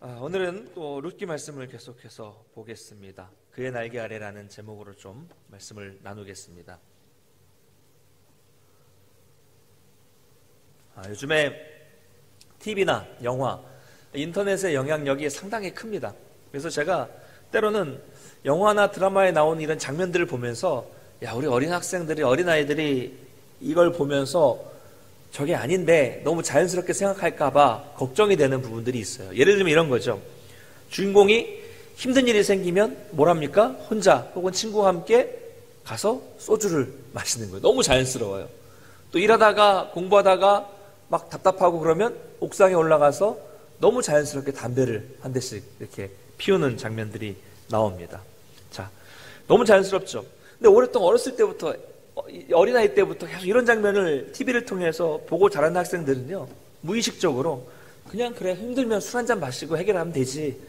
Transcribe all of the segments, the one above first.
오늘은 또 룻기 말씀을 계속해서 보겠습니다. 그의 날개 아래라는 제목으로 좀 말씀을 나누겠습니다. 요즘에 TV나 영화, 인터넷의 영향력이 상당히 큽니다. 그래서 제가 때로는 영화나 드라마에 나오는 이런 장면들을 보면서 우리 어린 학생들이, 어린아이들이 이걸 보면서 저게 아닌데 너무 자연스럽게 생각할까봐 걱정이 되는 부분들이 있어요. 예를 들면 이런 거죠. 주인공이 힘든 일이 생기면 뭘 합니까? 혼자 혹은 친구와 함께 가서 소주를 마시는 거예요. 너무 자연스러워요. 또 일하다가 공부하다가 막 답답하고 그러면 옥상에 올라가서 너무 자연스럽게 담배를 한 대씩 이렇게 피우는 장면들이 나옵니다. 자, 너무 자연스럽죠. 근데 오랫동안 어렸을 때부터, 어린아이 때부터 계속 이런 장면을 TV를 통해서 보고 자라는 학생들은요, 무의식적으로 그냥 그래, 힘들면 술 한잔 마시고 해결하면 되지.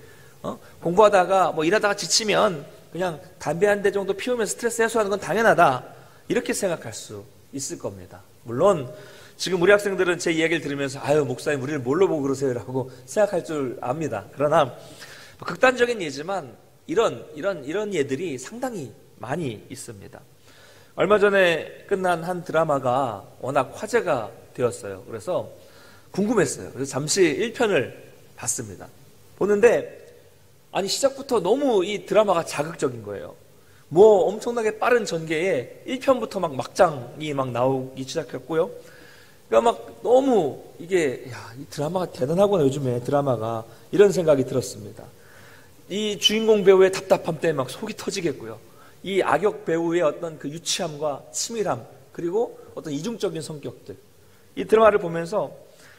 공부하다가 일하다가 지치면 그냥 담배 한 대 정도 피우면서 스트레스 해소하는 건 당연하다. 이렇게 생각할 수 있을 겁니다. 물론 지금 우리 학생들은 제 이야기를 들으면서 목사님 우리를 뭘로 보고 그러세요? 라고 생각할 줄 압니다. 그러나 극단적인 예지만 이런 예들이 상당히 많이 있습니다. 얼마 전에 끝난 한 드라마가 워낙 화제가 되었어요. 그래서 궁금했어요. 그래서 잠시 1편을 봤습니다. 보는데 시작부터 너무 이 드라마가 자극적인 거예요. 엄청나게 빠른 전개에 1편부터 막장이 나오기 시작했고요. 그러니까 너무 이게 이 드라마가 대단하구나, 요즘에 드라마가, 이런 생각이 들었습니다. 이 주인공 배우의 답답함 때문에 속이 터지겠고요. 이 악역 배우의 어떤 그 유치함과 치밀함, 그리고 어떤 이중적인 성격들, 이 드라마를 보면서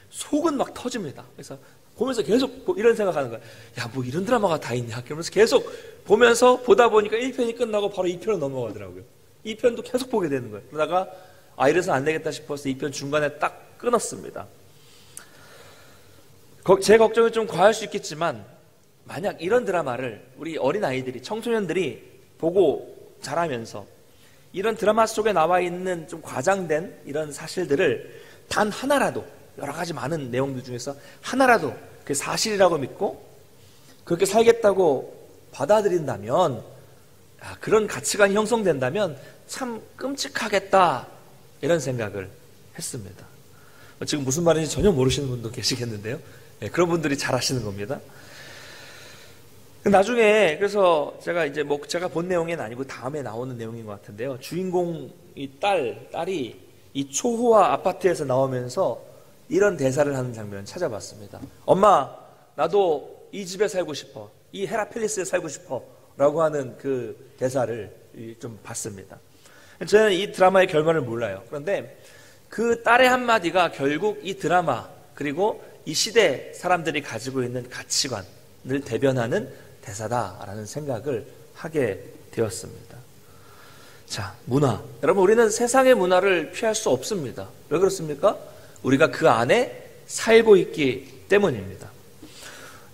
속은 막 터집니다. 그래서 보면서 계속 이런 생각하는 거예요. 이런 드라마가 다 있냐? 그러면서 계속 보면서 보다 보니까 1편이 끝나고 바로 2편으로 넘어가더라고요. 2편도 계속 보게 되는 거예요. 그러다가 이래서 안 되겠다 싶어서 2편 중간에 딱 끊었습니다. 제 걱정은 좀 과할 수 있겠지만, 만약 이런 드라마를 우리 어린아이들이, 청소년들이 보고 자라면서 이런 드라마 속에 나와 있는 좀 과장된 이런 사실들을 단 하나라도, 여러 가지 많은 내용들 중에서 하나라도 그게 사실이라고 믿고 그렇게 살겠다고 받아들인다면, 그런 가치관이 형성된다면 참 끔찍하겠다, 이런 생각을 했습니다. 지금 무슨 말인지 전혀 모르시는 분도 계시겠는데요. 그런 분들이 잘 아시는 겁니다. 나중에 그래서 제가 본 내용은 아니고 다음에 나오는 내용인 것 같은데요. 주인공 딸이 이 초호화 아파트에서 나오면서 이런 대사를 하는 장면을 찾아봤습니다. 엄마, 나도 이 집에 살고 싶어. 이 헤라펠리스에 살고 싶어. 라고 하는 그 대사를 좀 봤습니다. 저는 이 드라마의 결말을 몰라요. 그런데 그 딸의 한마디가 결국 이 드라마, 그리고 이 시대 사람들이 가지고 있는 가치관을 대변하는 대사다라는 생각을 하게 되었습니다. 자, 문화. 여러분, 우리는 세상의 문화를 피할 수 없습니다. 왜 그렇습니까? 우리가 그 안에 살고 있기 때문입니다.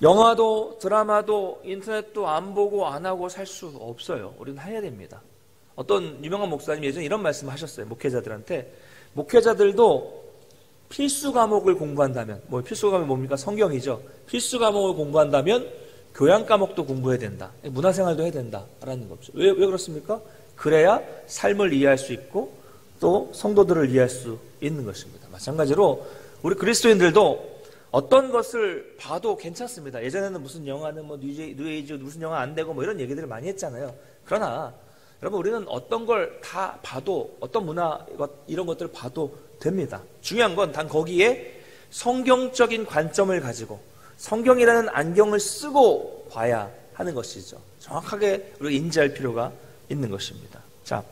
영화도 드라마도 인터넷도 안 보고 안 하고 살 수 없어요. 우리는 해야 됩니다. 어떤 유명한 목사님 예전에 이런 말씀을 하셨어요. 목회자들한테. 목회자들도 필수 과목을 공부한다면, 필수 과목이 뭡니까? 성경이죠. 필수 과목을 공부한다면 교양 과목도 공부해야 된다. 문화생활도 해야 된다라는 거죠. 왜 그렇습니까? 그래야 삶을 이해할 수 있고 또 성도들을 이해할 수 있는 것입니다. 마찬가지로 우리 그리스도인들도 어떤 것을 봐도 괜찮습니다. 예전에는 무슨 영화는 뉴에이지 무슨 영화 안 되고 이런 얘기들을 많이 했잖아요. 그러나 여러분, 우리는 어떤 걸 다 봐도, 어떤 문화 이런 것들을 봐도 됩니다. 중요한 건 단 거기에 성경적인 관점을 가지고 성경이라는 안경을 쓰고 봐야 하는 것이죠. 정확하게 우리가 인지할 필요가 있는 것입니다. 자,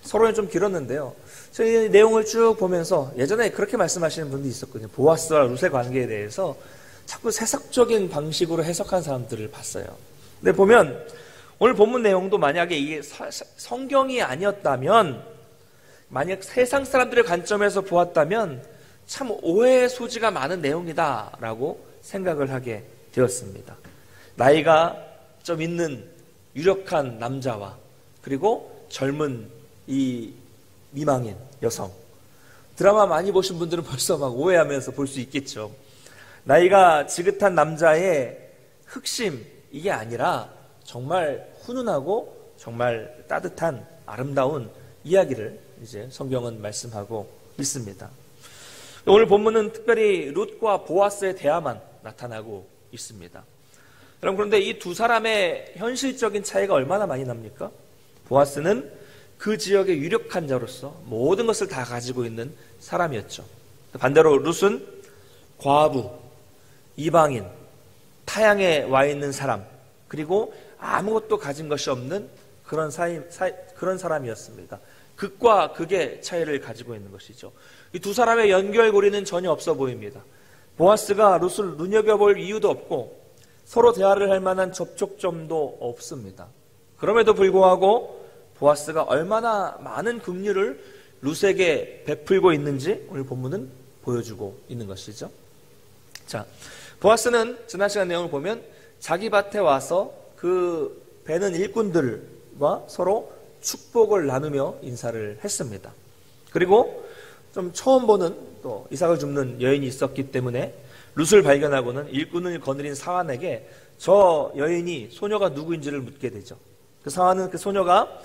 서론이 좀 길었는데요. 저희 내용을 쭉 보면서 예전에 그렇게 말씀하시는 분도 있었거든요. 보아스와 룻의 관계에 대해서 자꾸 세속적인 방식으로 해석한 사람들을 봤어요. 근데 보면 오늘 본문 내용도 만약에 이게 성경이 아니었다면, 만약 세상 사람들의 관점에서 보았다면 참 오해의 소지가 많은 내용이다라고 생각을 하게 되었습니다. 나이가 좀 있는 유력한 남자와 그리고 젊은 이 미망인 여성, 드라마 많이 보신 분들은 벌써 오해하면서 볼 수 있겠죠. 나이가 지긋한 남자의 흑심 이게 아니라 정말 훈훈하고 정말 따뜻한 아름다운 이야기를 이제 성경은 말씀하고 있습니다. 오늘 본문은 특별히 룻과 보아스의 대화만 나타나고 있습니다. 여러분, 그런데 이 두 사람의 현실적인 차이가 얼마나 많이 납니까? 보아스는 그 지역의 유력한 자로서 모든 것을 다 가지고 있는 사람이었죠. 반대로 룻은 과부, 이방인, 타향에 와 있는 사람, 그리고 아무것도 가진 것이 없는 그런 사람이었습니다. 극과 극의 차이를 가지고 있는 것이죠. 이 두 사람의 연결고리는 전혀 없어 보입니다. 보아스가 룻을 눈여겨볼 이유도 없고 서로 대화를 할 만한 접촉점도 없습니다. 그럼에도 불구하고 보아스가 얼마나 많은 긍휼을 룻에게 베풀고 있는지 오늘 본문은 보여주고 있는 것이죠. 자, 보아스는 지난 시간 내용을 보면 자기 밭에 와서 그 베는 일꾼들과 서로 축복을 나누며 인사를 했습니다. 그리고 좀 처음 보는 또 이삭을 줍는 여인이 있었기 때문에 룻을 발견하고는 일꾼을 거느린 사환에게 저 여인이 소녀가 누구인지를 묻게 되죠. 그 사환은 그 소녀가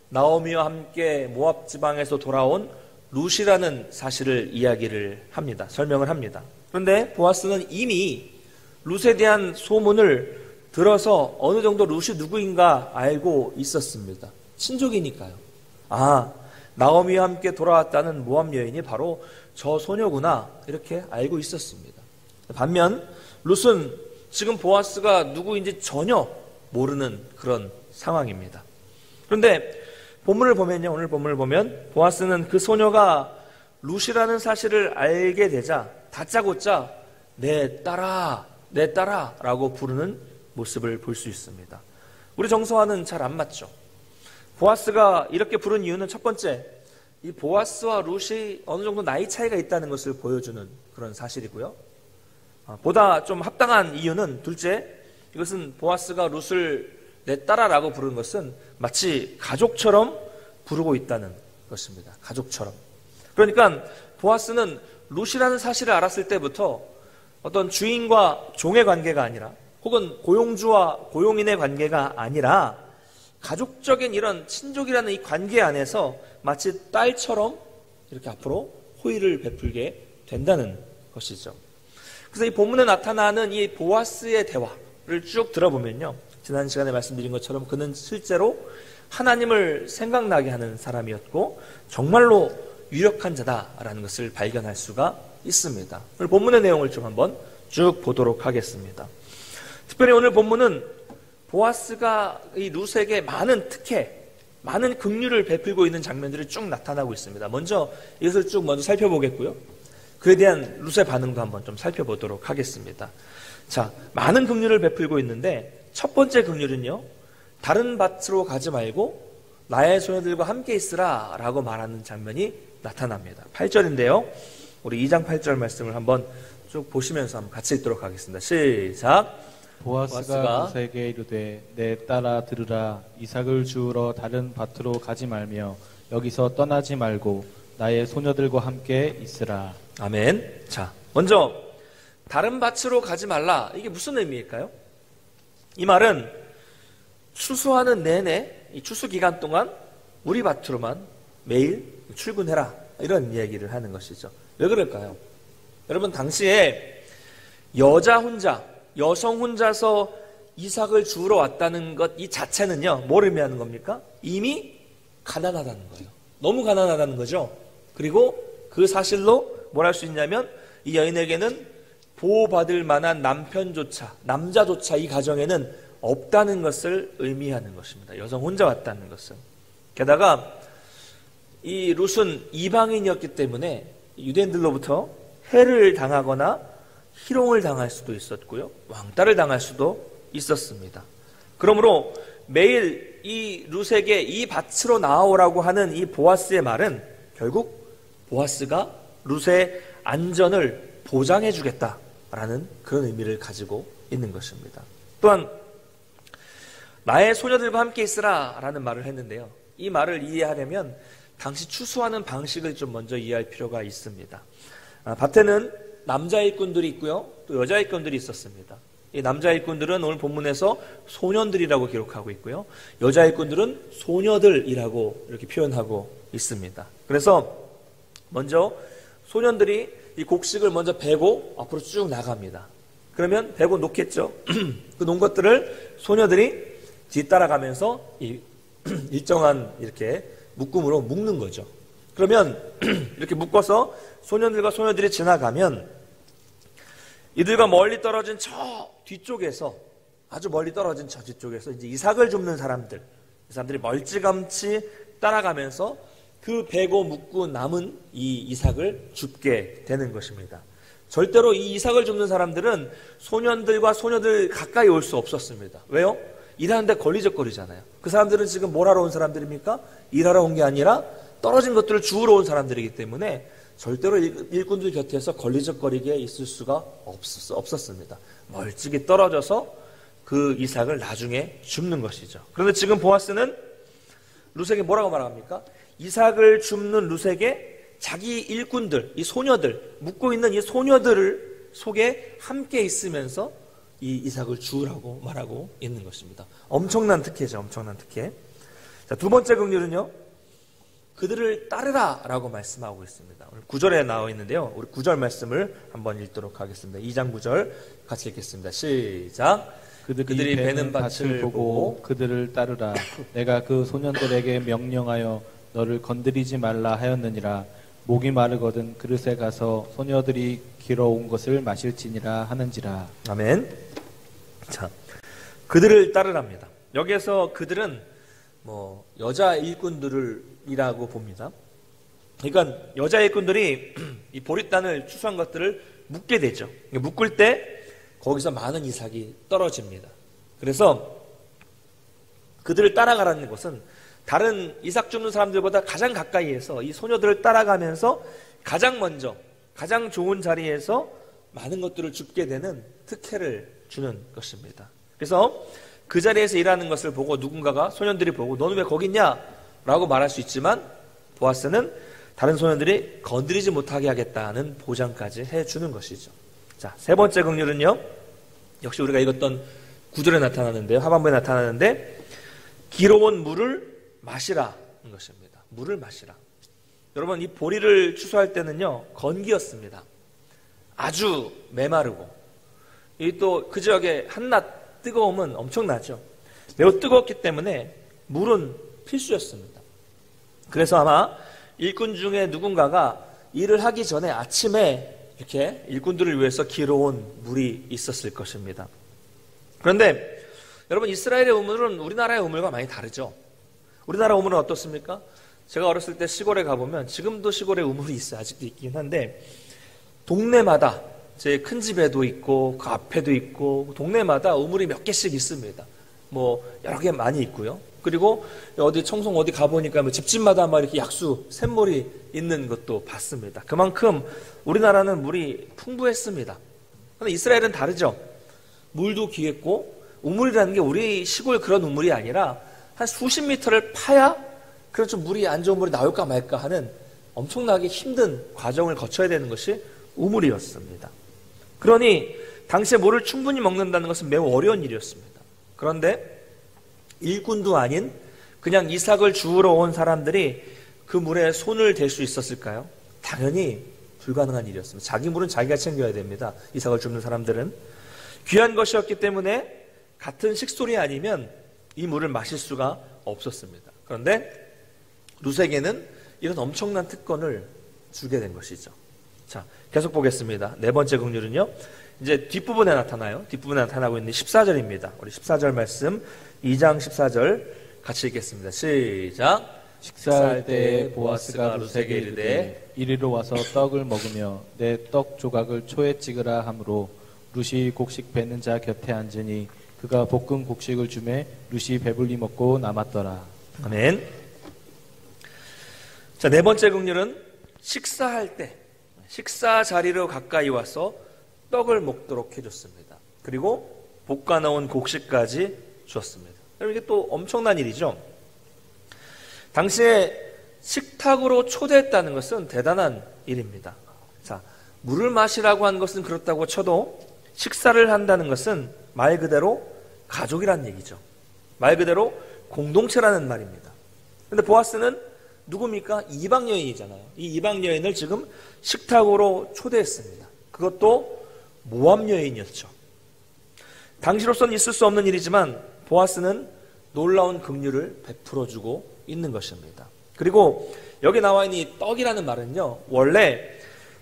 나오미와 함께 모압 지방에서 돌아온 룻이라는 사실을 이야기를 합니다. 설명을 합니다. 그런데 보아스는 이미 룻에 대한 소문을 들어서 어느 정도 룻이 누구인가 알고 있었습니다. 친족이니까요. 아, 나오미와 함께 돌아왔다는 모압 여인이 바로 저 소녀구나, 이렇게 알고 있었습니다. 반면 룻은 지금 보아스가 누구인지 전혀 모르는 그런 상황입니다. 그런데 본문을 보면요, 오늘 본문을 보면 보아스는 그 소녀가 룻이라는 사실을 알게 되자 다짜고짜 내 딸아, 내 딸아 라고 부르는 모습을 볼 수 있습니다. 우리 정서와는 잘 안 맞죠. 보아스가 이렇게 부른 이유는 첫 번째, 이 보아스와 룻이 어느 정도 나이 차이가 있다는 것을 보여주는 그런 사실이고요. 보다 좀 합당한 이유는 둘째, 이것은 보아스가 룻을 내 딸아라고 부르는 것은 마치 가족처럼 부르고 있다는 것입니다. 가족처럼. 그러니까 보아스는 룻이라는 사실을 알았을 때부터 어떤 주인과 종의 관계가 아니라 혹은 고용주와 고용인의 관계가 아니라 가족적인 이런 친족이라는 이 관계 안에서 마치 딸처럼 이렇게 앞으로 호의를 베풀게 된다는 것이죠. 그래서 이 본문에 나타나는 이 보아스의 대화를 쭉 들어보면요, 지난 시간에 말씀드린 것처럼 그는 실제로 하나님을 생각나게 하는 사람이었고 정말로 유력한 자다라는 것을 발견할 수가 있습니다. 오늘 본문의 내용을 좀 한번 쭉 보도록 하겠습니다. 특별히 오늘 본문은 보아스가 이 룻에게 많은 특혜, 많은 긍휼을 베풀고 있는 장면들이 쭉 나타나고 있습니다. 먼저 이것을 쭉 먼저 살펴보겠고요. 그에 대한 룻의 반응도 한번 좀 살펴보도록 하겠습니다. 자, 많은 긍휼을 베풀고 있는데 첫 번째 긍휼은요, 다른 밭으로 가지 말고 나의 소녀들과 함께 있으라 라고 말하는 장면이 나타납니다. 8절인데요. 우리 2장 8절 말씀을 한번 쭉 보시면서 한번 같이 읽도록 하겠습니다. 시작. 보아스가 룻에게 이르되 내 딸아 들으라, 이삭을 주우러 다른 밭으로 가지 말며 여기서 떠나지 말고 나의 소녀들과 함께 있으라. 아멘. 자, 먼저 다른 밭으로 가지 말라, 이게 무슨 의미일까요? 이 말은 추수하는 내내, 이 추수 기간 동안 우리 밭으로만 매일 출근해라, 이런 이야기를 하는 것이죠. 왜 그럴까요? 여러분, 당시에 여성 혼자서 이삭을 주우러 왔다는 것 이 자체는요, 뭘 의미하는 겁니까? 이미 가난하다는 거예요. 너무 가난하다는 거죠. 그리고 그 사실로 뭘 할 수 있냐면 이 여인에게는 보호받을 만한 남자조차 이 가정에는 없다는 것을 의미하는 것입니다. 여성 혼자 왔다는 것은. 게다가 이 룻은 이방인이었기 때문에 유대인들로부터 해를 당하거나 희롱을 당할 수도 있었고요, 왕따를 당할 수도 있었습니다. 그러므로 매일 이 룻에게 이 밭으로 나오라고 하는 이 보아스의 말은 결국 보아스가 룻의 안전을 보장해 주겠다라는 그런 의미를 가지고 있는 것입니다. 또한 나의 소녀들과 함께 있으라 라는 말을 했는데요, 이 말을 이해하려면 당시 추수하는 방식을 좀 먼저 이해할 필요가 있습니다. 밭에는 남자 일꾼들이 있고요, 또 여자 일꾼들이 있었습니다. 이 남자 일꾼들은 오늘 본문에서 소년들이라고 기록하고 있고요. 여자 일꾼들은 소녀들이라고 이렇게 표현하고 있습니다. 그래서 먼저 소년들이 이 곡식을 먼저 베고 앞으로 쭉 나갑니다. 그러면 베고 놓겠죠. 그 놓은 것들을 소녀들이 뒤따라가면서 이 일정한 이렇게 묶음으로 묶는 거죠. 그러면 이렇게 묶어서 소년들과 소녀들이 지나가면 이들과 멀리 떨어진 저 뒤쪽에서, 아주 멀리 떨어진 저 뒤쪽에서 이제 이삭을 줍는 사람들이 멀찌감치 따라가면서 그 베고 묶고 남은 이 이삭을 줍게 되는 것입니다. 절대로 이 이삭을 줍는 사람들은 소년들과 소녀들 가까이 올 수 없었습니다. 왜요? 일하는데 걸리적거리잖아요. 그 사람들은 지금 뭘 하러 온 사람들입니까? 일하러 온 게 아니라 떨어진 것들을 주우러 온 사람들이기 때문에 절대로 일꾼들 곁에서 걸리적거리게 있을 수가 없었습니다. 멀찍이 떨어져서 그 이삭을 나중에 줍는 것이죠. 그런데 지금 보아스는 룻에게 뭐라고 말합니까? 이삭을 줍는 룻에게 자기 일꾼들, 이 소녀들, 묶고 있는 이 소녀들 속에 함께 있으면서 이 이삭을 주우라고 말하고 있는 것입니다. 엄청난 특혜죠. 엄청난 특혜. 자, 두 번째 긍휼은요, 그들을 따르라 라고 말씀하고 있습니다. 오늘 9절에 나와 있는데요, 우리 9절 말씀을 한번 읽도록 하겠습니다. 2장 9절 같이 읽겠습니다. 시작. 그들이 베는 밭을 보고 그들을 따르라. 내가 그 소년들에게 명령하여 너를 건드리지 말라 하였느니라. 목이 마르거든 그릇에 가서 소녀들이 길어온 것을 마실지니라 하는지라. 아멘. 자, 그들을 따르랍니다. 여기에서 그들은 여자 일꾼들이라고 봅니다. 그러니까 여자 일꾼들이 이 보릿단을 추수한 것들을 묶게 되죠. 묶을 때 거기서 많은 이삭이 떨어집니다. 그래서 그들을 따라가라는 것은 다른 이삭 줍는 사람들보다 가장 가까이에서 이 소녀들을 따라가면서 가장 먼저, 가장 좋은 자리에서 많은 것들을 줍게 되는 특혜를 주는 것입니다. 그래서 그 자리에서 일하는 것을 보고 누군가가, 소년들이 보고 너는 왜 거기 있냐? 라고 말할 수 있지만 보아스는 다른 소년들이 건드리지 못하게 하겠다는 보장까지 해주는 것이죠. 자, 세 번째 긍휼은요, 역시 우리가 읽었던 9절에 나타나는데요, 하반부에 나타나는데, 기로운 물을 마시라는 것입니다. 물을 마시라. 여러분, 이 보리를 추수할 때는요, 건기였습니다. 아주 메마르고, 이 또 그 지역의 한낮 뜨거움은 엄청나죠. 매우 뜨겁기 때문에 물은 필수였습니다. 그래서 아마 일꾼 중에 누군가가 일을 하기 전에 아침에 이렇게 일꾼들을 위해서 기로운 물이 있었을 것입니다. 그런데 여러분, 이스라엘의 우물은 우리나라의 우물과 많이 다르죠. 우리나라 우물은 어떻습니까? 제가 어렸을 때 시골에 가보면, 지금도 시골에 우물이 있어요. 아직도 있긴 한데, 동네마다, 제 큰 집에도 있고 그 앞에도 있고 동네마다 우물이 몇 개씩 있습니다. 여러 개 많이 있고요. 그리고 어디 청송 어디 가보니까 집집마다 막 이렇게 약수 샘물이 있는 것도 봤습니다. 그만큼 우리나라는 물이 풍부했습니다. 그런데 이스라엘은 다르죠. 물도 귀했고, 우물이라는 게 우리 시골 그런 우물이 아니라 한 수십 미터를 파야 그런 좀 물이 안 좋은 물이 나올까 말까 하는 엄청나게 힘든 과정을 거쳐야 되는 것이 우물이었습니다. 그러니 당시에 물을 충분히 먹는다는 것은 매우 어려운 일이었습니다. 그런데 일꾼도 아닌 그냥 이삭을 주우러 온 사람들이 그 물에 손을 댈 수 있었을까요? 당연히 불가능한 일이었습니다. 자기 물은 자기가 챙겨야 됩니다. 이삭을 줍는 사람들은. 귀한 것이었기 때문에 같은 식솔이 아니면 이 물을 마실 수가 없었습니다. 그런데 룻에게는 이런 엄청난 특권을 주게 된 것이죠. 자, 계속 보겠습니다. 네 번째 긍휼은요, 이제 뒷부분에 나타나요. 뒷부분에 나타나고 있는 14절입니다. 우리 14절 말씀, 2장 14절 같이 읽겠습니다. 시작. 식사할 때 보아스가 룻에게 이르되 이리로 와서 떡을 먹으며 내 떡 조각을 초에 찍으라 하므로 룻이 곡식 뱉는 자 곁에 앉으니 그가 볶은 곡식을 주매 룻이 배불리 먹고 남았더라. 아멘. 자, 네 번째 긍휼은 식사할 때, 식사 자리로 가까이 와서 떡을 먹도록 해줬습니다. 그리고 볶아놓은 곡식까지 주었습니다. 여러분, 이게 또 엄청난 일이죠. 당시에 식탁으로 초대했다는 것은 대단한 일입니다. 자, 물을 마시라고 한 것은 그렇다고 쳐도 식사를 한다는 것은 말 그대로 가족이란 얘기죠. 말 그대로 공동체라는 말입니다. 근데 보아스는 누굽니까? 이방 여인이잖아요. 이 이방 여인을 지금 식탁으로 초대했습니다. 그것도 모압 여인이었죠. 당시로서는 있을 수 없는 일이지만 보아스는 놀라운 긍휼을 베풀어주고 있는 것입니다. 그리고 여기 나와 있는 이 떡이라는 말은요, 원래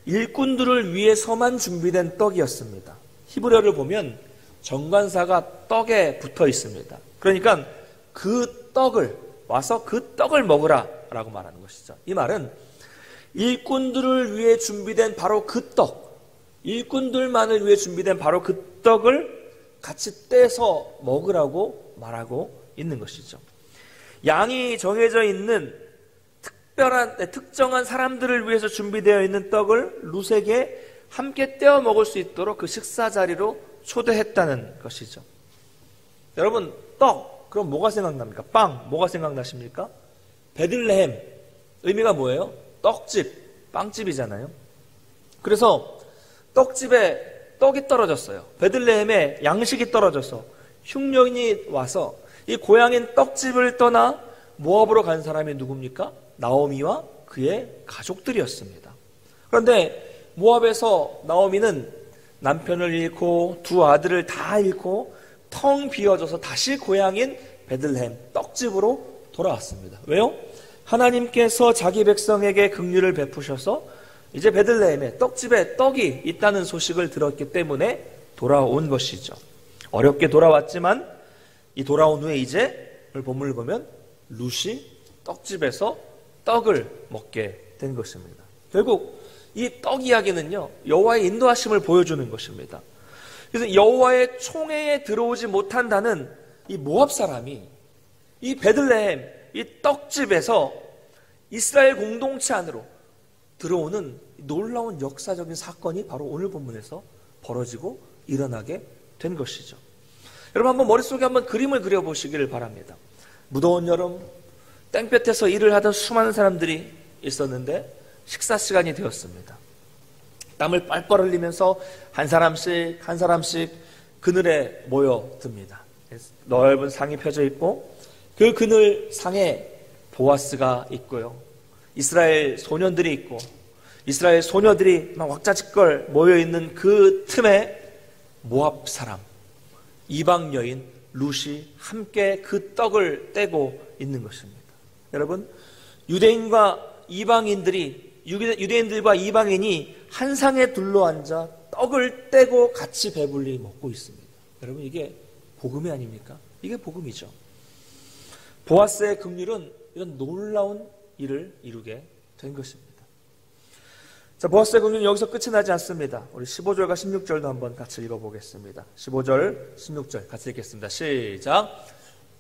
일꾼들을 위해서만 준비된 떡이었습니다. 히브리어를 보면 정관사가 떡에 붙어 있습니다. 그러니까 그 떡을 와서 그 떡을 먹으라 라고 말하는 것이죠. 이 말은 일꾼들을 위해 준비된 바로 그 떡, 일꾼들만을 위해 준비된 바로 그 떡을 같이 떼서 먹으라고 말하고 있는 것이죠. 양이 정해져 있는 특정한 사람들을 위해서 준비되어 있는 떡을 룻에게 함께 떼어 먹을 수 있도록 그 식사 자리로 초대했다는 것이죠. 여러분, 떡, 그럼 뭐가 생각납니까? 빵, 뭐가 생각나십니까? 베들레헴, 의미가 뭐예요? 떡집, 빵집이잖아요. 그래서 떡집에 떡이 떨어졌어요. 베들레헴에 양식이 떨어져서 흉년이 와서 이 고향인 떡집을 떠나 모압으로 간 사람이 누굽니까? 나오미와 그의 가족들이었습니다. 그런데 모압에서 나오미는 남편을 잃고 두 아들을 다 잃고 텅 비어져서 다시 고향인 베들레헴 떡집으로 돌아왔습니다. 왜요? 하나님께서 자기 백성에게 긍휼을 베푸셔서 이제 베들레헴에 떡집에 떡이 있다는 소식을 들었기 때문에 돌아온 것이죠. 어렵게 돌아왔지만 이 돌아온 후에 이제 오늘 본문을 보면 룻이 떡집에서 떡을 먹게 된 것입니다. 결국 이 떡 이야기는요, 여호와의 인도하심을 보여주는 것입니다. 그래서 여호와의 총회에 들어오지 못한다는 이 모압 사람이 이 베들레헴 이 떡집에서 이스라엘 공동체 안으로 들어오는 놀라운 역사적인 사건이 바로 오늘 본문에서 벌어지고 일어나게 된 것이죠. 여러분 한번 머릿속에 한번 그림을 그려보시기를 바랍니다. 무더운 여름 땡볕에서 일을 하던 수많은 사람들이 있었는데 식사 시간이 되었습니다. 땀을 뻘뻘 흘리면서 한 사람씩 그늘에 모여듭니다. 넓은 상이 펴져 있고 그 그늘 상에 보아스가 있고요. 이스라엘 소년들이 있고 이스라엘 소녀들이 막 왁자지껄 모여있는 그 틈에 모압 사람, 이방 여인 룻이 함께 그 떡을 떼고 있는 것입니다. 여러분, 유대인들과 이방인이 한 상에 둘러앉아 떡을 떼고 같이 배불리 먹고 있습니다. 여러분, 이게 복음이 아닙니까? 이게 복음이죠. 보아스의 긍휼은 이런 놀라운 일을 이루게 된 것입니다. 자, 보아스의 긍휼은 여기서 끝이 나지 않습니다. 우리 15절과 16절도 한번 같이 읽어보겠습니다. 15절, 16절 같이 읽겠습니다. 시작.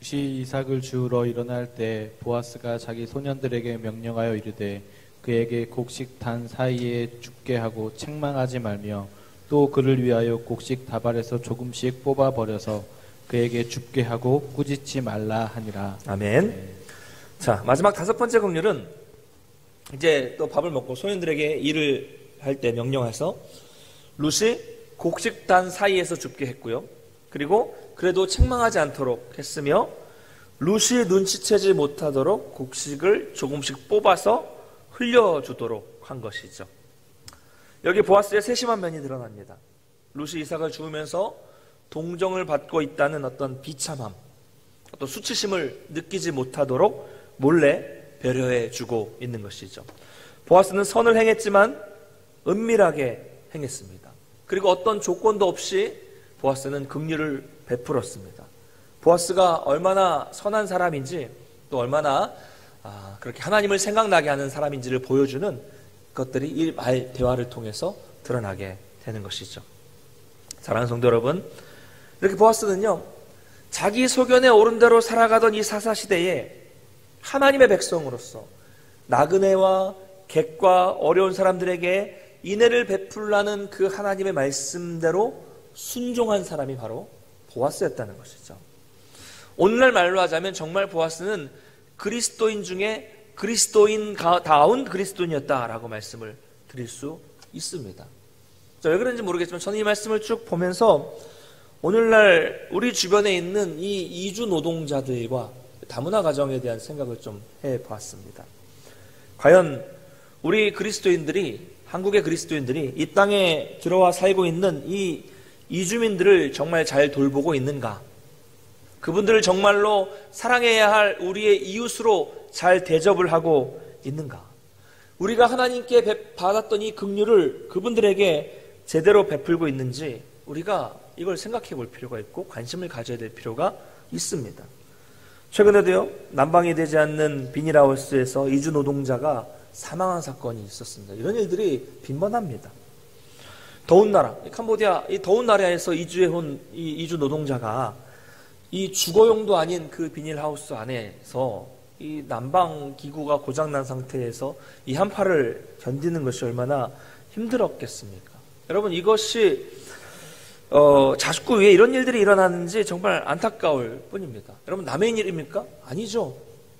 룻이 이삭을 주우러 일어날 때 보아스가 자기 소년들에게 명령하여 이르되 그에게 곡식 단 사이에 죽게 하고 책망하지 말며 또 그를 위하여 곡식 다발에서 조금씩 뽑아 버려서 그에게 죽게 하고 꾸짖지 말라 하니라. 아멘. 네. 자, 마지막 다섯 번째 긍휼은 이제 또 밥을 먹고 소년들에게 일을 할 때 명령해서 룻이 곡식 단 사이에서 죽게 했고요. 그리고 그래도 책망하지 않도록 했으며 룻이 눈치채지 못하도록 곡식을 조금씩 뽑아서 흘려주도록 한 것이죠. 여기 보아스의 세심한 면이 드러납니다. 룻이 이삭을 주우면서 동정을 받고 있다는 어떤 비참함, 어떤 수치심을 느끼지 못하도록 몰래 배려해 주고 있는 것이죠. 보아스는 선을 행했지만 은밀하게 행했습니다. 그리고 어떤 조건도 없이 보아스는 긍휼을 베풀었습니다. 보아스가 얼마나 선한 사람인지 또 얼마나 그렇게 하나님을 생각나게 하는 사람인지를 보여주는 것들이 이 말 대화를 통해서 드러나게 되는 것이죠. 사랑하는 성도 여러분, 이렇게 보아스는요, 자기 소견에 옳은 대로 살아가던 이 사사시대에 하나님의 백성으로서 나그네와 객과 어려운 사람들에게 인애를 베풀라는 그 하나님의 말씀대로 순종한 사람이 바로 보아스였다는 것이죠. 오늘날 말로 하자면 정말 보아스는 그리스도인 중에 그리스도인다운 그리스도인이었다라고 말씀을 드릴 수 있습니다. 자, 왜 그런지 모르겠지만 저는 이 말씀을 쭉 보면서 오늘날 우리 주변에 있는 이 이주 노동자들과 다문화 가정에 대한 생각을 좀 해보았습니다. 과연 우리 그리스도인들이, 한국의 그리스도인들이 이 땅에 들어와 살고 있는 이 이주민들을 정말 잘 돌보고 있는가? 그분들을 정말로 사랑해야 할 우리의 이웃으로 잘 대접을 하고 있는가? 우리가 하나님께 받았던 이 긍휼을 그분들에게 제대로 베풀고 있는지 우리가 이걸 생각해 볼 필요가 있고 관심을 가져야 될 필요가 있습니다. 최근에도요, 난방이 되지 않는 비닐하우스에서 이주 노동자가 사망한 사건이 있었습니다. 이런 일들이 빈번합니다. 더운 나라, 캄보디아, 이 더운 나라에서 이주해 온 이 이주 노동자가 이 주거용도 아닌 그 비닐하우스 안에서 이 난방 기구가 고장난 상태에서 이 한파를 견디는 것이 얼마나 힘들었겠습니까? 여러분, 이것이 자꾸 왜 이런 일들이 일어나는지 정말 안타까울 뿐입니다. 여러분, 남의 일입니까? 아니죠.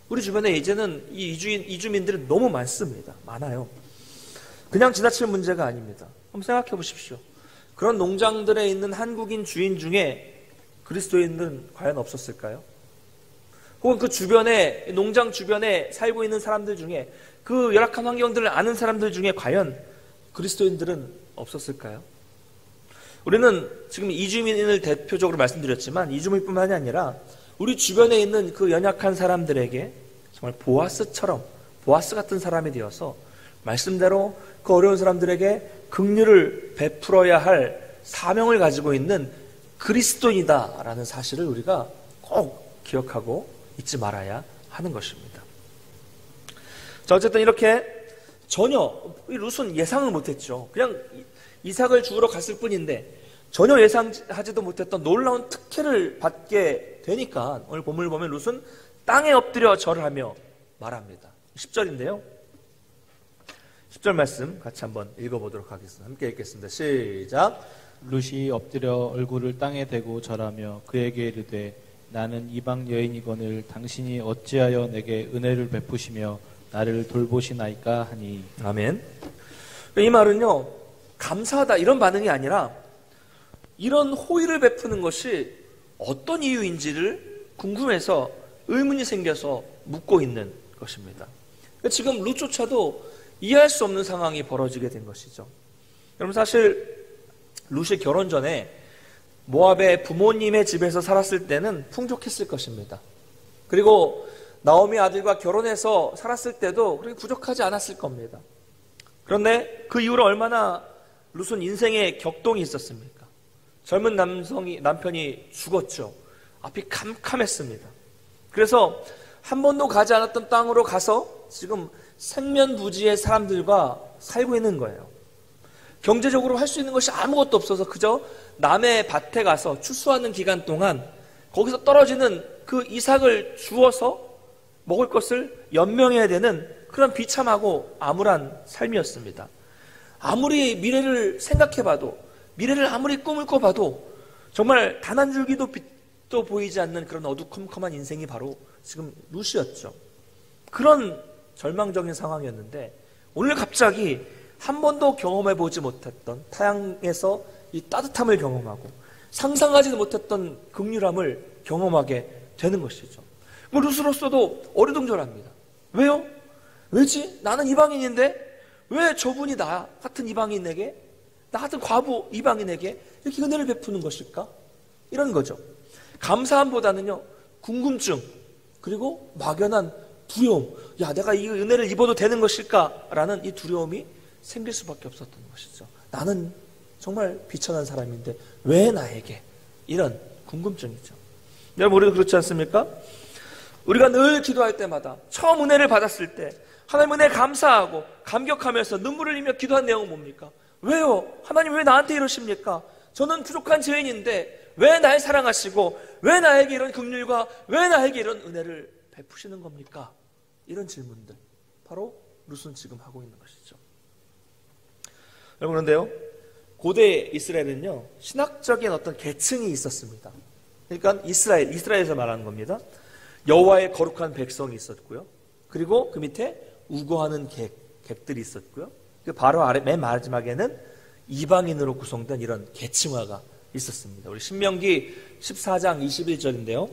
우리 주변에 이제는 이 이주민들이 너무 많습니다. 많아요. 그냥 지나칠 문제가 아닙니다. 한번 생각해 보십시오. 그런 농장들에 있는 한국인 주인 중에 그리스도인들은 과연 없었을까요? 혹은 그 주변에, 농장 주변에 살고 있는 사람들 중에, 그 열악한 환경들을 아는 사람들 중에 과연 그리스도인들은 없었을까요? 우리는 지금 이주민을 대표적으로 말씀드렸지만 이주민뿐만이 아니라 우리 주변에 있는 그 연약한 사람들에게 정말 보아스처럼, 보아스 같은 사람이 되어서 말씀대로 그 어려운 사람들에게 긍휼을 베풀어야 할 사명을 가지고 있는 그리스도인이다라는 사실을 우리가 꼭 기억하고 잊지 말아야 하는 것입니다. 자, 어쨌든 이렇게 전혀 이 룻은 예상을 못했죠. 그냥 이삭을 주우러 갔을 뿐인데 전혀 예상하지도 못했던 놀라운 특혜를 받게 되니까 오늘 본문을 보면 룻은 땅에 엎드려 절을 하며 말합니다. 10절인데요. 10절 말씀 같이 한번 읽어보도록 하겠습니다. 함께 읽겠습니다. 시작. 룻이 엎드려 얼굴을 땅에 대고 절하며 그에게 이르되 나는 이방 여인이거늘 당신이 어찌하여 내게 은혜를 베푸시며 나를 돌보시나이까 하니. 아멘. 이 말은요, 감사하다 이런 반응이 아니라 이런 호의를 베푸는 것이 어떤 이유인지를 궁금해서 의문이 생겨서 묻고 있는 것입니다. 지금 룻조차도 이해할 수 없는 상황이 벌어지게 된 것이죠. 여러분, 사실 룻이 결혼 전에 모압의 부모님의 집에서 살았을 때는 풍족했을 것입니다. 그리고 나오미 아들과 결혼해서 살았을 때도 그렇게 부족하지 않았을 겁니다. 그런데 그 이후로 얼마나 룻은 인생에 격동이 있었습니까? 젊은 남편이 죽었죠. 앞이 캄캄했습니다. 그래서 한 번도 가지 않았던 땅으로 가서 지금 생면부지의 사람들과 살고 있는 거예요. 경제적으로 할 수 있는 것이 아무것도 없어서 그저 남의 밭에 가서 추수하는 기간 동안 거기서 떨어지는 그 이삭을 주워서 먹을 것을 연명해야 되는 그런 비참하고 암울한 삶이었습니다. 아무리 미래를 생각해봐도, 미래를 아무리 꿈을 꿔봐도 정말 단 한 줄기도 빛도 보이지 않는 그런 어두컴컴한 인생이 바로 지금 룻이었죠. 그런 절망적인 상황이었는데 오늘 갑자기 한 번도 경험해보지 못했던 타향에서 이 따뜻함을 경험하고 상상하지도 못했던 긍휼함을 경험하게 되는 것이죠. 룻으로서도 어리둥절합니다. 왜요? 왜지? 나는 이방인인데 왜 저분이 나 같은 이방인에게, 나 같은 과부 이방인에게 이렇게 은혜를 베푸는 것일까? 이런 거죠. 감사함보다는요, 궁금증, 그리고 막연한 두려움. 야, 내가 이 은혜를 입어도 되는 것일까? 라는 이 두려움이 생길 수밖에 없었던 것이죠. 나는 정말 비천한 사람인데 왜 나에게? 이런 궁금증이죠. 여러분, 우리도 그렇지 않습니까? 우리가 늘 기도할 때마다 처음 은혜를 받았을 때 하나님 은혜에 감사하고 감격하면서 눈물을 흘리며 기도한 내용은 뭡니까? 왜요? 하나님 왜 나한테 이러십니까? 저는 부족한 죄인인데 왜 날 사랑하시고 왜 나에게 이런 긍휼과 왜 나에게 이런 은혜를 베푸시는 겁니까? 이런 질문들, 바로 룻은 지금 하고 있는 것이죠. 여러분, 그런데요, 고대 이스라엘은요, 신학적인 어떤 계층이 있었습니다. 그러니까 이스라엘에서 말하는 겁니다. 여호와의 거룩한 백성이 있었고요. 그리고 그 밑에 우거하는 객들이 있었고요. 바로 맨 마지막에는 이방인으로 구성된 이런 계층화가 있었습니다. 우리 신명기 14장 21절인데요.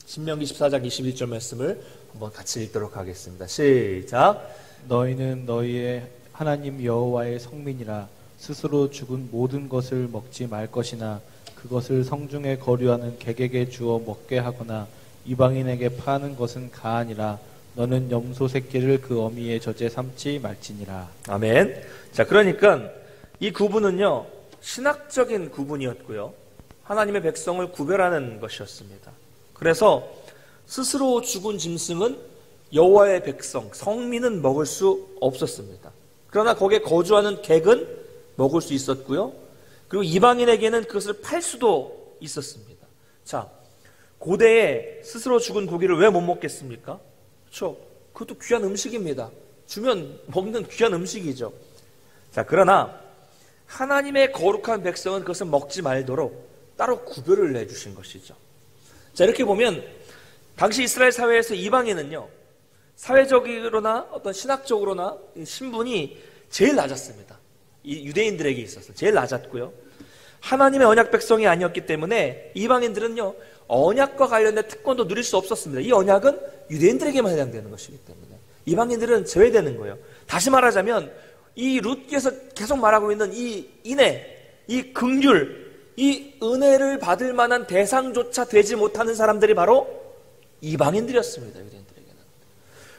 신명기 14장 21절 말씀을 한번 같이 읽도록 하겠습니다. 시작. 너희는 너희의 하나님 여호와의 성민이라. 스스로 죽은 모든 것을 먹지 말 것이나 그것을 성중에 거류하는 객에게 주어 먹게 하거나 이방인에게 파는 것은 가하니라. 너는 염소 새끼를 그 어미의 젖에 삼지 말지니라. 아멘. 자, 그러니까 이 구분은요, 신학적인 구분이었고요, 하나님의 백성을 구별하는 것이었습니다. 그래서 스스로 죽은 짐승은 여호와의 백성, 성민은 먹을 수 없었습니다. 그러나 거기에 거주하는 객은 먹을 수 있었고요, 그리고 이방인에게는 그것을 팔 수도 있었습니다. 자, 고대에 스스로 죽은 고기를 왜 못 먹겠습니까? 그렇죠? 그것도 귀한 음식입니다. 주면 먹는 귀한 음식이죠. 자, 그러나 하나님의 거룩한 백성은 그것을 먹지 말도록 따로 구별을 해주신 것이죠. 자, 이렇게 보면 당시 이스라엘 사회에서 이방인은요, 사회적으로나 어떤 신학적으로나 신분이 제일 낮았습니다. 이 유대인들에게 있어서 제일 낮았고요, 하나님의 언약 백성이 아니었기 때문에 이방인들은요, 언약과 관련된 특권도 누릴 수 없었습니다. 이 언약은 유대인들에게만 해당되는 것이기 때문에 이방인들은 제외되는 거예요. 다시 말하자면 이 룻기에서 계속 말하고 있는 이 인애, 이 긍휼, 이 은혜를 받을 만한 대상조차 되지 못하는 사람들이 바로 이방인들이었습니다. 유대인들에게는.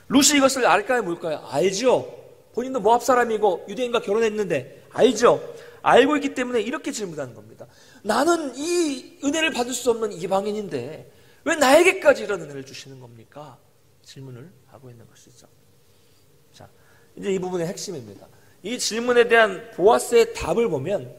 룻이 이것을 알까요, 뭘까요? 알죠. 본인도 모압 사람이고 유대인과 결혼했는데 알죠. 알고 있기 때문에 이렇게 질문하는 겁니다. 나는 이 은혜를 받을 수 없는 이방인인데 왜 나에게까지 이런 은혜를 주시는 겁니까? 질문을 하고 있는 것이죠. 자, 이제 이 부분의 핵심입니다. 이 질문에 대한 보아스의 답을 보면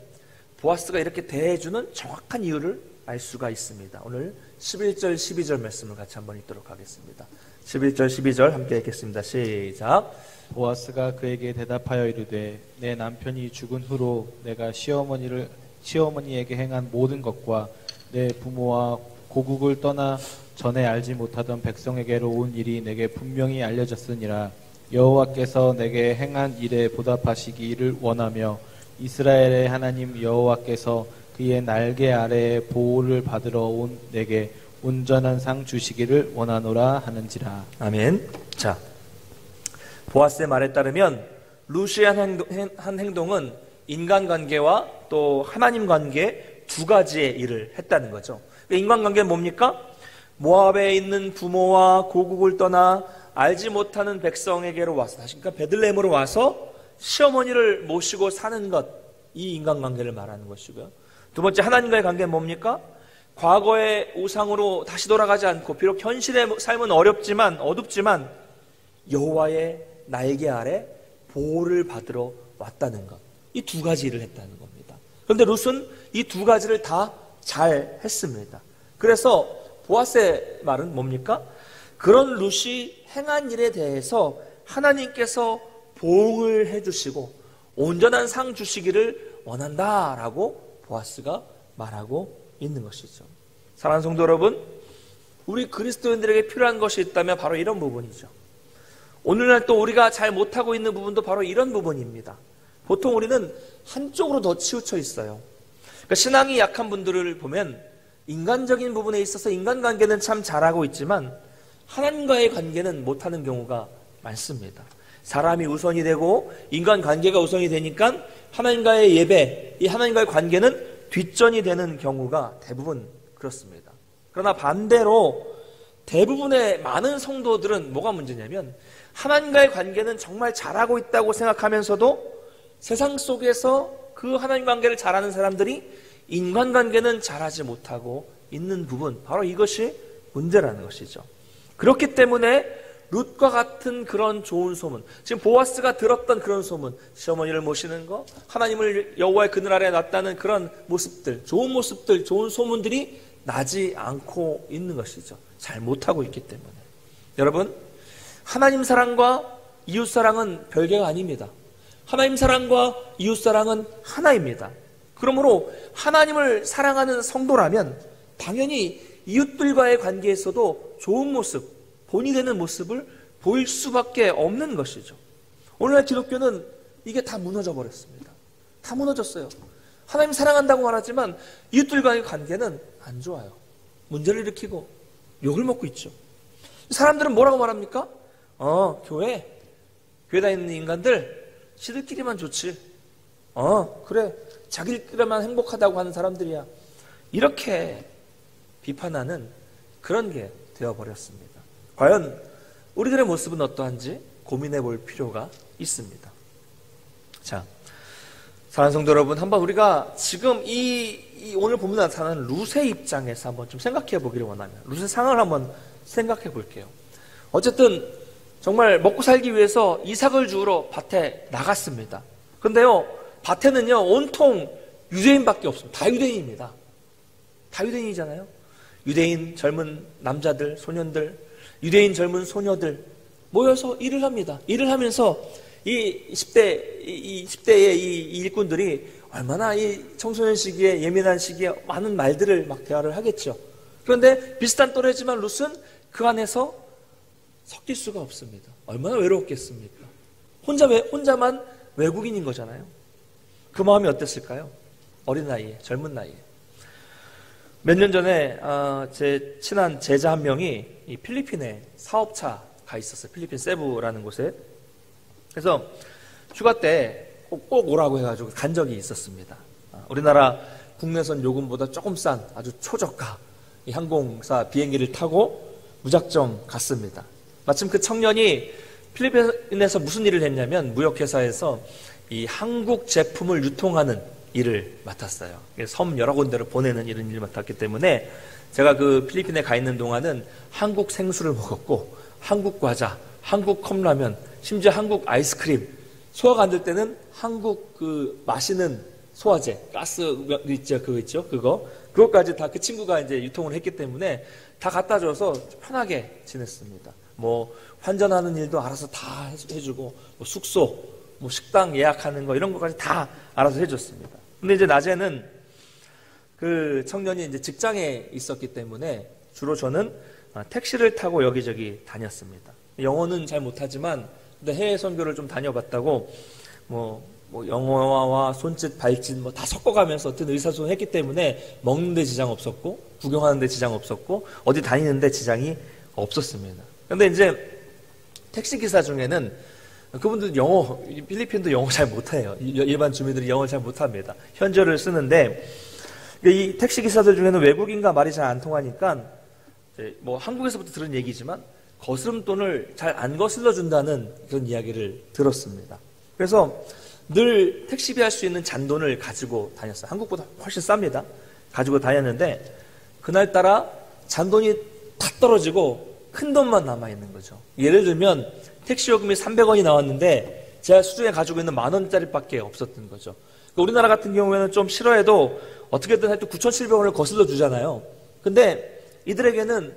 보아스가 이렇게 대해주는 정확한 이유를 알 수가 있습니다. 오늘 11절 12절 말씀을 같이 한번 읽도록 하겠습니다. 11절 12절 함께 읽겠습니다. 시작. 보아스가 그에게 대답하여 이르되 내 남편이 죽은 후로 내가 시어머니에게 행한 모든 것과 내 부모와 고국을 떠나 전에 알지 못하던 백성에게로 온 일이 내게 분명히 알려졌으니라. 여호와께서 내게 행한 일에 보답하시기를 원하며 이스라엘의 하나님 여호와께서 그의 날개 아래에 보호를 받으러 온 내게 온전한 상 주시기를 원하노라 하는지라. 아멘. 자, 보아스의 말에 따르면 룻이 한 행동은 인간관계와 또 하나님 관계 두 가지의 일을 했다는 거죠. 인간관계는 뭡니까? 모압에 있는 부모와 고국을 떠나 알지 못하는 백성에게로 와서, 그러니까 베들레헴으로 와서 시어머니를 모시고 사는 것, 이 인간관계를 말하는 것이고요. 두 번째, 하나님과의 관계는 뭡니까? 과거의 우상으로 다시 돌아가지 않고 비록 현실의 삶은 어둡지만 여호와의 날개 아래 보호를 받으러 왔다는 것, 이 두 가지 일을 했다는 겁니다. 그런데 룻은 이 두 가지를 다 잘 했습니다. 그래서 보아스의 말은 뭡니까? 그런 룻이 행한 일에 대해서 하나님께서 보응을 해주시고 온전한 상 주시기를 원한다라고 보아스가 말하고 있는 것이죠. 사랑하는 성도 여러분, 우리 그리스도인들에게 필요한 것이 있다면 바로 이런 부분이죠. 오늘날 또 우리가 잘 못하고 있는 부분도 바로 이런 부분입니다. 보통 우리는 한쪽으로 더 치우쳐 있어요. 그러니까 신앙이 약한 분들을 보면 인간적인 부분에 있어서 인간관계는 참 잘하고 있지만 하나님과의 관계는 못하는 경우가 많습니다. 사람이 우선이 되고 인간관계가 우선이 되니까 하나님과의 예배, 이 하나님과의 관계는 뒷전이 되는 경우가 대부분 그렇습니다. 그러나 반대로 대부분의 많은 성도들은 뭐가 문제냐면 하나님과의 관계는 정말 잘하고 있다고 생각하면서도 세상 속에서 그 하나님 관계를 잘하는 사람들이 인간관계는 잘하지 못하고 있는 부분, 바로 이것이 문제라는 것이죠. 그렇기 때문에 룻과 같은 그런 좋은 소문, 지금 보아스가 들었던 그런 소문, 시어머니를 모시는 거, 하나님을 여호와의 그늘 아래 놨다는 그런 모습들, 좋은 모습들, 좋은 소문들이 나지 않고 있는 것이죠. 잘 못하고 있기 때문에. 여러분, 하나님 사랑과 이웃 사랑은 별개가 아닙니다. 하나님 사랑과 이웃 사랑은 하나입니다. 그러므로 하나님을 사랑하는 성도라면 당연히 이웃들과의 관계에서도 좋은 모습, 본이 되는 모습을 보일 수밖에 없는 것이죠. 오늘날 기독교는 이게 다 무너져 버렸습니다. 다 무너졌어요. 하나님 사랑한다고 말하지만 이웃들과의 관계는 안 좋아요. 문제를 일으키고 욕을 먹고 있죠. 사람들은 뭐라고 말합니까? 교회 다니는 인간들 지들끼리만 좋지. 그래, 자기들끼리만 행복하다고 하는 사람들이야. 이렇게 비판하는 그런 게 되어버렸습니다. 과연 우리들의 모습은 어떠한지 고민해 볼 필요가 있습니다. 자, 사랑하는 성도 여러분, 한번 우리가 지금 이 오늘 본문에 나타나는 룻의 입장에서 한번 좀 생각해 보기를 원합니다. 룻의 상황을 한번 생각해 볼게요. 어쨌든 정말 먹고 살기 위해서 이삭을 주우러 밭에 나갔습니다. 근데요, 밭에는요, 온통 유대인밖에 없습니다. 다 유대인입니다. 다 유대인이잖아요. 유대인 젊은 남자들, 소년들, 유대인 젊은 소녀들 모여서 일을 합니다. 일을 하면서 이 10대의 이 일꾼들이 얼마나 이 청소년 시기에, 예민한 시기에 많은 말들을 막 대화를 하겠죠. 그런데 비슷한 또래지만 룻은 그 안에서 섞일 수가 없습니다. 얼마나 외로웠겠습니까? 혼자만 외국인인 거잖아요. 그 마음이 어땠을까요? 어린 나이에, 젊은 나이에. 몇 년 전에 제 친한 제자 한 명이 이 필리핀에 사업차 가 있었어요. 필리핀 세부라는 곳에. 그래서 휴가 때 꼭 오라고 해가지고 간 적이 있었습니다. 우리나라 국내선 요금보다 조금 싼 아주 초저가 이 항공사 비행기를 타고 무작정 갔습니다. 마침 그 청년이 필리핀에서 무슨 일을 했냐면 무역회사에서 이 한국 제품을 유통하는 일을 맡았어요. 섬 여러 군데로 보내는 이런 일을 맡았기 때문에 제가 그 필리핀에 가 있는 동안은 한국 생수를 먹었고 한국 과자, 한국 컵라면, 심지어 한국 아이스크림, 소화가 안 될 때는 한국 그 마시는 소화제, 가스 있죠, 그거까지 다 그 친구가 이제 유통을 했기 때문에 다 갖다 줘서 편하게 지냈습니다. 뭐 환전하는 일도 알아서 다 해주고, 뭐 숙소, 뭐 식당 예약하는 거 이런 것까지 다 알아서 해줬습니다. 근데 이제 낮에는 그 청년이 이제 직장에 있었기 때문에 주로 저는 택시를 타고 여기저기 다녔습니다. 영어는 잘 못하지만 근데 해외 선교를 좀 다녀봤다고 뭐 영어와 손짓, 발짓 뭐 다 섞어가면서 어떤 의사소통을 했기 때문에 먹는 데 지장 없었고 구경하는 데 지장 없었고 어디 다니는 데 지장이 없었습니다. 근데 이제 택시기사 중에는 그분들 필리핀도 영어 잘 못해요. 일반 주민들이 영어를 잘 못합니다. 현저를 쓰는데 이 택시기사들 중에는 외국인과 말이 잘 안 통하니까 뭐 한국에서부터 들은 얘기지만 거스름돈을 잘 안 거슬러 준다는 그런 이야기를 들었습니다. 그래서 늘 택시비 할 수 있는 잔돈을 가지고 다녔어요. 한국보다 훨씬 쌉니다. 가지고 다녔는데 그날따라 잔돈이 다 떨어지고 큰 돈만 남아있는 거죠. 예를 들면 택시 요금이 300원이 나왔는데 제가 수중에 가지고 있는 10,000원짜리밖에 없었던 거죠. 그러니까 우리나라 같은 경우에는 좀 싫어해도 어떻게든 하여튼 9,700원을 거슬러 주잖아요. 근데 이들에게는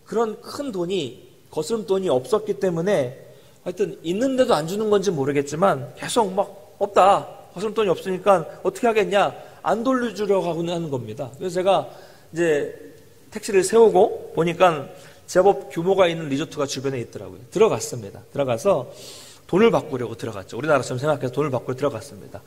그런 큰 돈이 거스름 돈이 없었기 때문에 하여튼 있는데도 안 주는 건지 모르겠지만 계속 막 없다. 거스름 돈이 없으니까 어떻게 하겠냐. 안 돌려주려고 하는 겁니다. 그래서 제가 이제 택시를 세우고 보니까 제법 규모가 있는 리조트가 주변에 있더라고요. 들어갔습니다. 들어가서 돈을 바꾸려고 들어갔죠. 우리나라처럼 생각해서 돈을 바꾸려 들어갔습니다.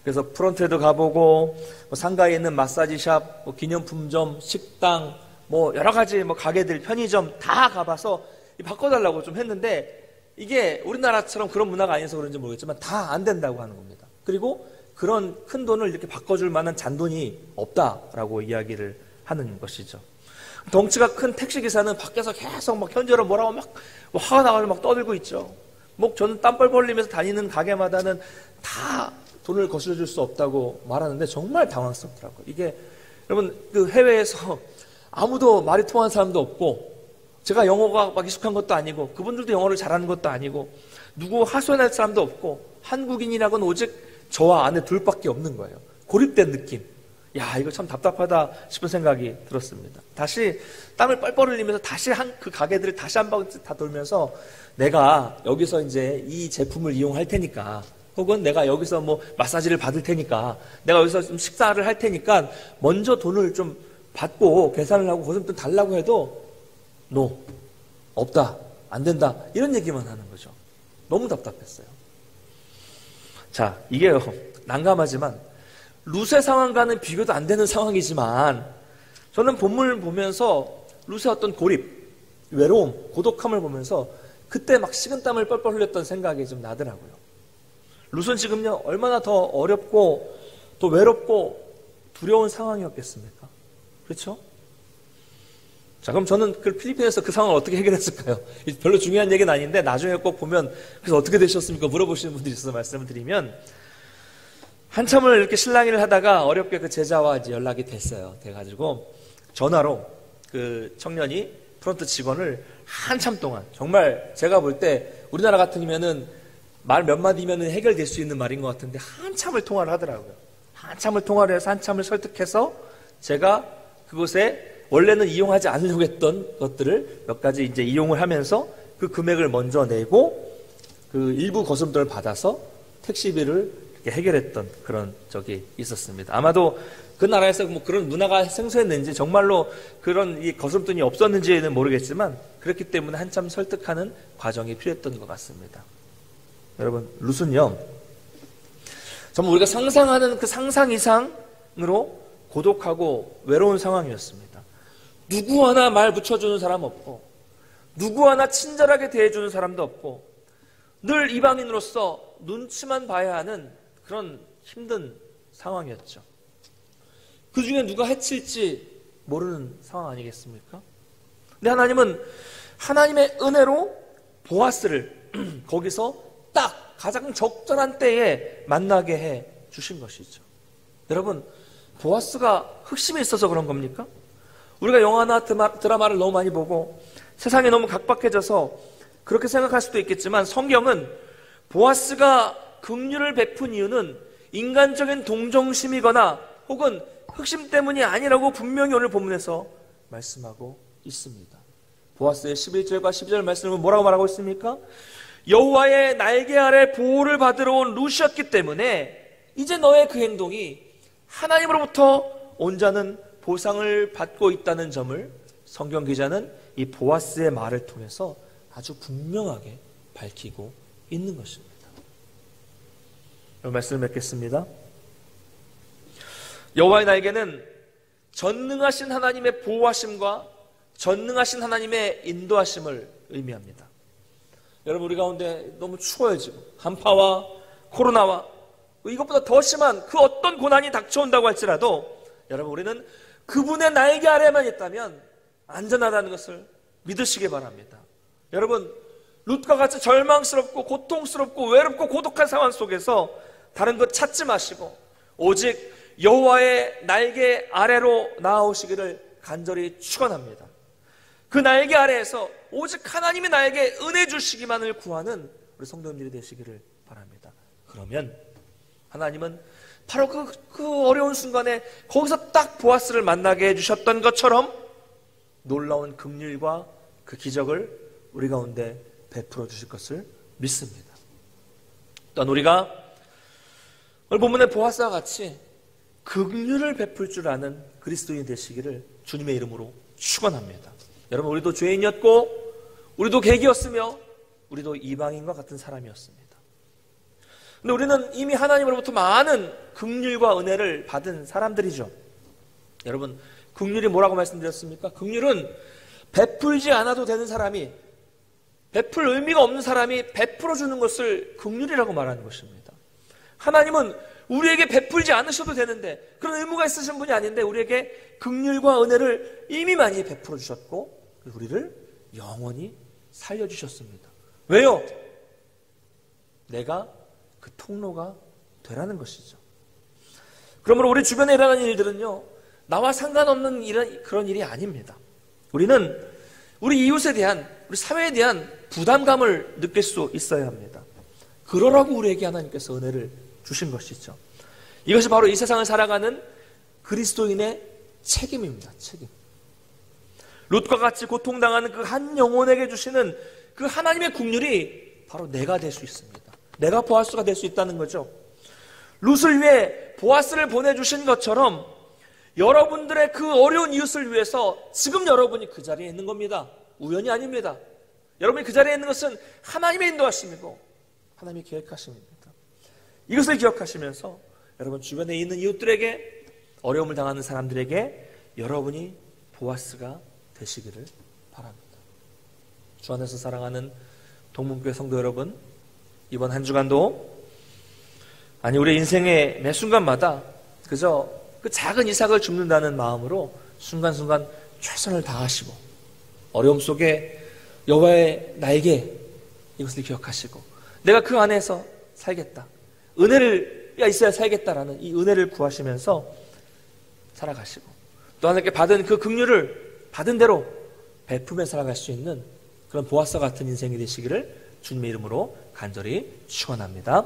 그래서 프런트에도 가보고 뭐 상가에 있는 마사지샵, 뭐 기념품점, 식당, 뭐 여러 가지 뭐 가게들, 편의점 다 가봐서 바꿔달라고 좀 했는데 이게 우리나라처럼 그런 문화가 아니어서 그런지 모르겠지만 다 안 된다고 하는 겁니다. 그리고 그런 큰 돈을 이렇게 바꿔줄 만한 잔돈이 없다라고 이야기를 하는 것이죠. 덩치가 큰 택시기사는 밖에서 계속 막 현재로 뭐라고 막 화가 나가지고 막 떠들고 있죠. 뭐 저는 땀뻘 벌리면서 다니는 가게마다는 다 돈을 거슬러 줄 수 없다고 말하는데 정말 당황스럽더라고요. 이게 여러분 그 해외에서 아무도 말이 통하는 사람도 없고 제가 영어가 막 익숙한 것도 아니고 그분들도 영어를 잘하는 것도 아니고 누구 하소연할 사람도 없고 한국인이라고는 오직 저와 아내 둘밖에 없는 거예요. 고립된 느낌. 야, 이거 참 답답하다 싶은 생각이 들었습니다. 다시 땀을 뻘뻘 흘리면서 다시 그 가게들을 다시 한 번 다 돌면서 내가 여기서 이제 이 제품을 이용할 테니까 혹은 내가 여기서 뭐 마사지를 받을 테니까 내가 여기서 좀 식사를 할 테니까 먼저 돈을 좀 받고 계산을 하고 거기서 달라고 해도 노, 없다, 안 된다 이런 얘기만 하는 거죠. 너무 답답했어요. 자, 이게요 난감하지만 룻의 상황과는 비교도 안 되는 상황이지만 저는 본문을 보면서 룻의 어떤 고립, 외로움, 고독함을 보면서 그때 막 식은땀을 뻘뻘 흘렸던 생각이 좀 나더라고요. 룻은 지금요 얼마나 더 어렵고 또 외롭고 두려운 상황이었겠습니까? 그렇죠? 자, 그럼 저는 그 필리핀에서 그 상황을 어떻게 해결했을까요? 별로 중요한 얘기는 아닌데 나중에 꼭 보면 그래서 어떻게 되셨습니까? 물어보시는 분들이 있어서 말씀을 드리면 한참을 이렇게 실랑이를 하다가 어렵게 그 제자와 이제 연락이 됐어요. 돼가지고 전화로 그 청년이 프론트 직원을 한참 동안 정말 제가 볼 때 우리나라 같으면은 말 몇 마디면은 해결될 수 있는 말인 것 같은데 한참을 통화를 하더라고요. 한참을 통화를 해서 한참을 설득해서 제가 그곳에 원래는 이용하지 않으려고 했던 것들을 몇 가지 이제 이용을 하면서 그 금액을 먼저 내고 그 일부 거스름돈을 받아서 택시비를 이렇게 해결했던 그런 적이 있었습니다. 아마도 그 나라에서 뭐 그런 문화가 생소했는지 정말로 그런 이 거스름돈이 없었는지는 모르겠지만 그렇기 때문에 한참 설득하는 과정이 필요했던 것 같습니다. 여러분, 룻은요 정말 우리가 상상하는 그 상상 이상으로 고독하고 외로운 상황이었습니다. 누구 하나 말 붙여주는 사람 없고 누구 하나 친절하게 대해주는 사람도 없고 늘 이방인으로서 눈치만 봐야 하는 그런 힘든 상황이었죠. 그 중에 누가 해칠지 모르는 상황 아니겠습니까? 근데 하나님은 하나님의 은혜로 보아스를 거기서 딱 가장 적절한 때에 만나게 해 주신 것이죠. 여러분, 보아스가 흑심이 있어서 그런 겁니까? 우리가 영화나 드라마를 너무 많이 보고 세상이 너무 각박해져서 그렇게 생각할 수도 있겠지만 성경은 보아스가 긍휼을 베푼 이유는 인간적인 동정심이거나 혹은 흑심 때문이 아니라고 분명히 오늘 본문에서 말씀하고 있습니다. 보아스의 11절과 12절 말씀은 뭐라고 말하고 있습니까? 여호와의 날개 아래 보호를 받으러 온 룻이었기 때문에 이제 너의 그 행동이 하나님으로부터 온 자는 보상을 받고 있다는 점을 성경 기자는 이 보아스의 말을 통해서 아주 분명하게 밝히고 있는 것입니다. 말씀을 맺겠습니다. 여호와의 날개는 전능하신 하나님의 보호하심과 전능하신 하나님의 인도하심을 의미합니다. 여러분, 우리 가운데 너무 추워요. 지금 한파와 코로나와 이것보다 더 심한 그 어떤 고난이 닥쳐온다고 할지라도 여러분, 우리는 그분의 날개 아래만 있다면 안전하다는 것을 믿으시기 바랍니다. 여러분, 룻과 같이 절망스럽고 고통스럽고 외롭고 고독한 상황 속에서 다른 것 찾지 마시고 오직 여호와의 날개 아래로 나아오시기를 간절히 축원합니다. 그 날개 아래에서 오직 하나님이 나에게 은혜 주시기만을 구하는 우리 성도님들이 되시기를 바랍니다. 그러면 하나님은 바로 그 어려운 순간에 거기서 딱 보아스를 만나게 해주셨던 것처럼 놀라운 긍휼과 그 기적을 우리 가운데 베풀어 주실 것을 믿습니다. 또한 우리가 오늘 본문의 보아스와 같이 긍휼을 베풀 줄 아는 그리스도인이 되시기를 주님의 이름으로 축원합니다. 여러분, 우리도 죄인이었고 우리도 객이었으며 우리도 이방인과 같은 사람이었습니다. 근데 우리는 이미 하나님으로부터 많은 긍휼과 은혜를 받은 사람들이죠. 여러분, 긍휼이 뭐라고 말씀드렸습니까? 긍휼은 베풀지 않아도 되는 사람이, 베풀 의미가 없는 사람이 베풀어 주는 것을 긍휼이라고 말하는 것입니다. 하나님은 우리에게 베풀지 않으셔도 되는데, 그런 의무가 있으신 분이 아닌데 우리에게 긍휼과 은혜를 이미 많이 베풀어 주셨고 우리를 영원히 살려주셨습니다. 왜요? 내가 그 통로가 되라는 것이죠. 그러므로 우리 주변에 일어나는 일들은요, 나와 상관없는 그런 일이 아닙니다. 우리는 우리 이웃에 대한, 우리 사회에 대한 부담감을 느낄 수 있어야 합니다. 그러라고 우리에게 하나님께서 은혜를 주신 것이죠. 이것이 바로 이 세상을 살아가는 그리스도인의 책임입니다. 책임. 룻과 같이 고통당하는 그 한 영혼에게 주시는 그 하나님의 긍휼이 바로 내가 될 수 있습니다. 내가 보아스가 될 수 있다는 거죠. 룻을 위해 보아스를 보내주신 것처럼 여러분들의 그 어려운 이웃을 위해서 지금 여러분이 그 자리에 있는 겁니다. 우연이 아닙니다. 여러분이 그 자리에 있는 것은 하나님의 인도하심이고 하나님의 계획하심입니다. 이것을 기억하시면서 여러분 주변에 있는 이웃들에게, 어려움을 당하는 사람들에게 여러분이 보아스가 되시기를 바랍니다. 주 안에서 사랑하는 동문교회 성도 여러분, 이번 한 주간도 우리 인생의 매 순간마다 그저 그 작은 이삭을 줍는다는 마음으로 순간순간 최선을 다하시고, 어려움 속에 여호와의 나에게 이것을 기억하시고, 내가 그 안에서 살겠다, 은혜가 있어야 살겠다라는 이 은혜를 구하시면서 살아가시고, 또 하나님께 받은 그 긍휼을 받은 대로 베푸며 살아갈 수 있는 그런 보아스와 같은 인생이 되시기를 주님의 이름으로 간절히 축원합니다.